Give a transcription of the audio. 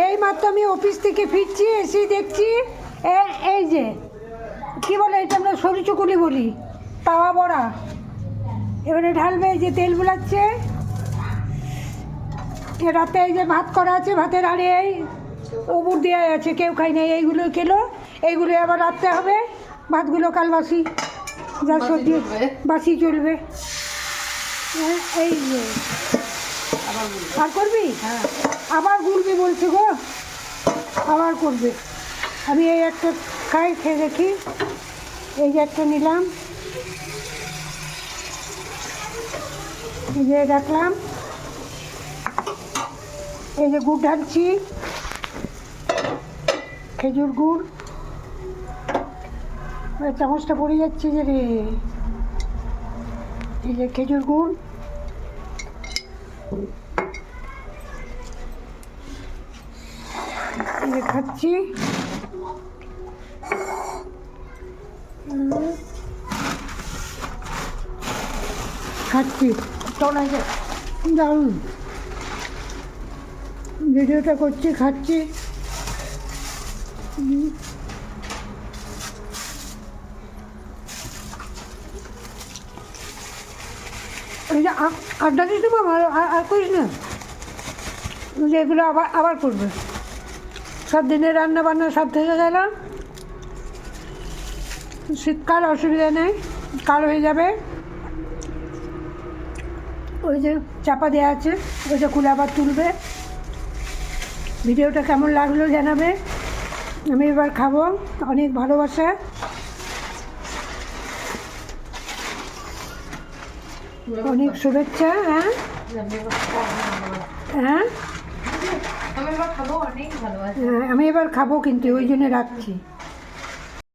এই মাত্র আমি অফিস থেকে ফিরছি, এসে দেখছি এই যে কী বলে এটা আমরা সরু চুকুলি বলি, তাওয়া বড়া। এবারে ঢালবে, এই যে তেল বুলাচ্ছে। রাতে এই যে ভাত করা আছে, ভাতের আড়ে এই উবুর দেওয়া আছে, কেউ খাই নাই, এইগুলো খেলো। এইগুলো আবার রাখতে হবে, ভাতগুলো কাল বাসি, যা সবজি বাসি চলবে। এই যে আর করবি, হ্যাঁ আবার গুলবি বলছে গো, আবার করবে। আমি এই একটা খাই, খেয়ে দেখি। এই যে একটা নিলাম, এই যে রাখলাম। এই যে গুড় ঢালছি, খেজুর গুড়। চামচটা পড়ে যাচ্ছে যে রে। এই যে খেজুর গুড়, এই যে খাচ্ছি। খাচ্ছি, দারুণ। ভিডিওটা করছি, খাচ্ছি। এই যে আড্ডা দিস না বাবা, আর করিস না, যেগুলো আবার আবার করবে। সব দিনের রান্না বান্না সব থেকে গেল। শীতকাল অসুবিধা নেই, কাল হয়ে যাবে। ওই যে চাপা দেওয়া আছে, ওইটা খুলে আবার তুলবে। ভিডিওটা কেমন লাগলো জানাবে। আমি এবার খাবো, অনেক ভালোবাসা। অনেক শুভেচ্ছা। হ্যাঁ হ্যাঁ, আমি এবার খাবো, কিন্তু ওই জন্য রাখছি।